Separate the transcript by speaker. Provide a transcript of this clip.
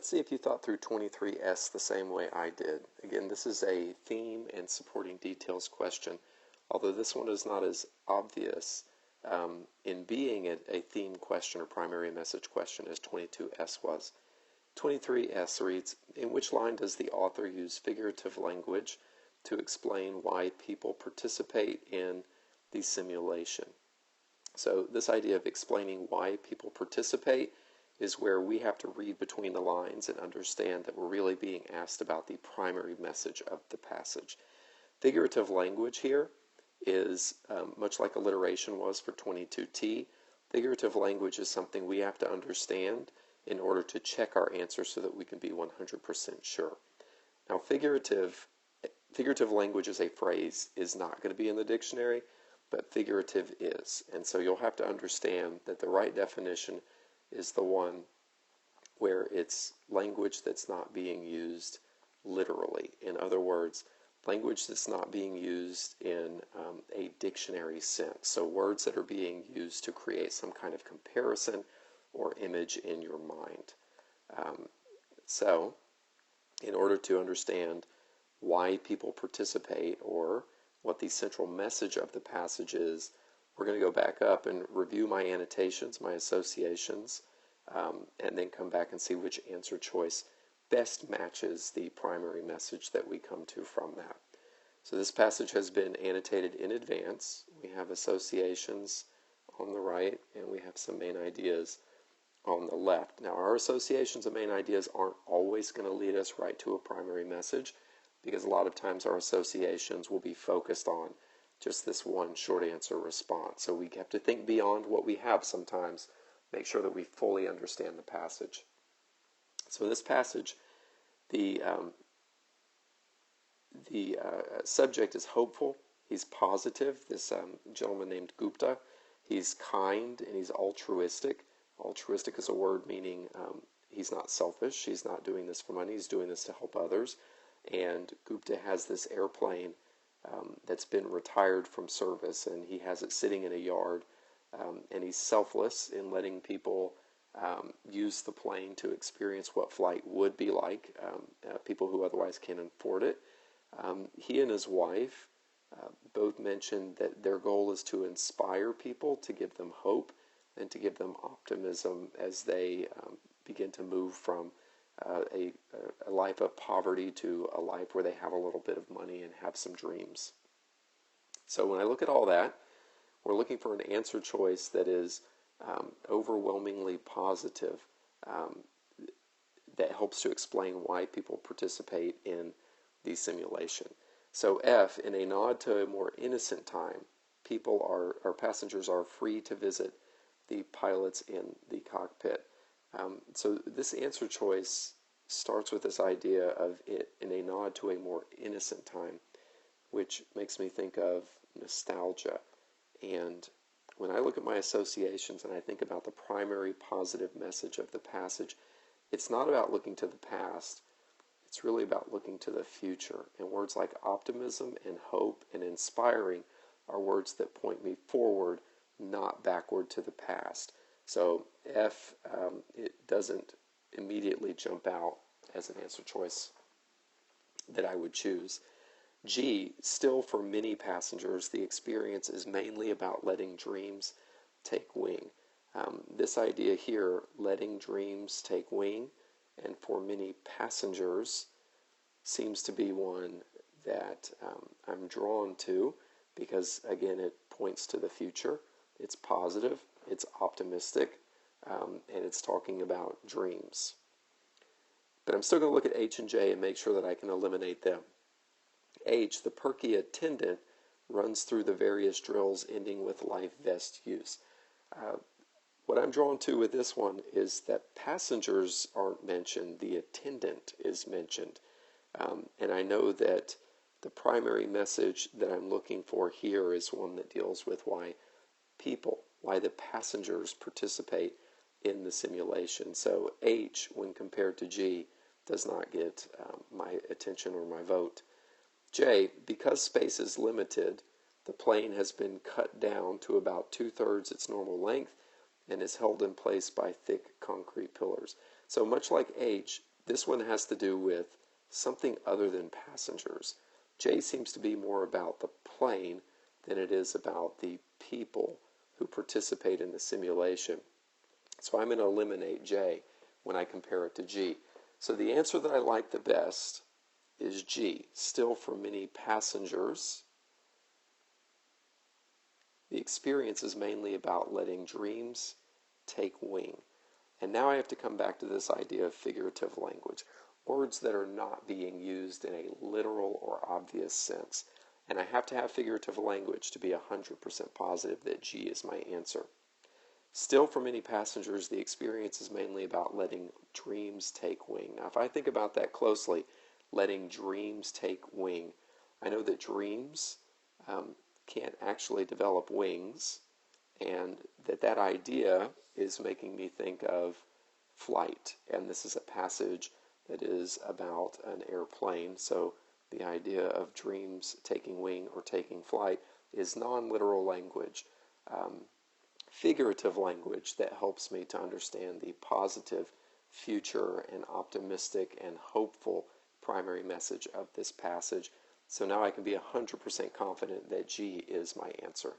Speaker 1: Let's see if you thought through 23S the same way I did. Again, this is a theme and supporting details question, although this one is not as obvious in being a theme question or primary message question as 22S was. 23S reads, in which line does the author use figurative language to explain why people participate in the simulation? So this idea of explaining why people participate is where we have to read between the lines and understand that we're really being asked about the primary message of the passage. Figurative language here is much like alliteration was for 22T. Figurative language is something we have to understand in order to check our answer so that we can be 100% sure. Now, figurative language as a phrase is not going to be in the dictionary, but figurative is. And so you'll have to understand that the right definition is the one where it's language that's not being used literally. In other words, language that's not being used in a dictionary sense. So words that are being used to create some kind of comparison or image in your mind. So, in order to understand why people participate or what the central message of the passage is, we're going to go back up and review my annotations, my associations, and then come back and see which answer choice best matches the primary message that we come to from that. So this passage has been annotated in advance. We have associations on the right, and we have some main ideas on the left. Now, our associations and main ideas aren't always going to lead us right to a primary message, because a lot of times our associations will be focused on just this one short answer response. So we have to think beyond what we have sometimes, make sure that we fully understand the passage. So this passage, the subject is hopeful, he's positive, this gentleman named Gupta, he's kind and he's altruistic. Altruistic is a word meaning he's not selfish, he's not doing this for money, he's doing this to help others. And Gupta has this airplane that's been retired from service, and he has it sitting in a yard, and he's selfless in letting people use the plane to experience what flight would be like, people who otherwise can't afford it. He and his wife both mentioned that their goal is to inspire people, to give them hope, and to give them optimism as they begin to move from a life of poverty to a life where they have a little bit of money and have some dreams. So when I look at all that, we're looking for an answer choice that is overwhelmingly positive, that helps to explain why people participate in the simulation. So F, in a nod to a more innocent time, our passengers are free to visit the pilots in the cockpit. So this answer choice starts with this idea of it in a nod to a more innocent time, which makes me think of nostalgia. And when I look at my associations and I think about the primary positive message of the passage, it's not about looking to the past, it's really about looking to the future. And words like optimism and hope and inspiring are words that point me forward, not backward to the past. So F, it doesn't immediately jump out as an answer choice that I would choose. G, still for many passengers, the experience is mainly about letting dreams take wing. This idea here, letting dreams take wing, and for many passengers, seems to be one that I'm drawn to because, again, it points to the future. It's positive, it's optimistic, and it's talking about dreams. But I'm still going to look at H and J and make sure that I can eliminate them. H, the perky attendant runs through the various drills ending with life vest use. What I'm drawn to with this one is that passengers aren't mentioned, the attendant is mentioned. And I know that the primary message that I'm looking for here is one that deals with why the passengers participate in the simulation. So H, when compared to G, does not get my attention or my vote. J, because space is limited, the plane has been cut down to about 2/3 its normal length and is held in place by thick concrete pillars. So much like H, This one has to do with something other than passengers. J seems to be more about the plane than it is about the people who participate in the simulation. So I'm going to eliminate J when I compare it to G. So the answer that I like the best is G. Still, for many passengers, the experience is mainly about letting dreams take wing. And now I have to come back to this idea of figurative language, words that are not being used in a literal or obvious sense. And I have to have figurative language to be 100% positive that G is my answer. Still, for many passengers, the experience is mainly about letting dreams take wing. Now, if I think about that closely, letting dreams take wing, I know that dreams can't actually develop wings, and that idea is making me think of flight. And this is a passage that is about an airplane, so the idea of dreams taking wing or taking flight is non-literal language, figurative language that helps me to understand the positive future and optimistic and hopeful primary message of this passage. So now I can be 100% confident that G is my answer.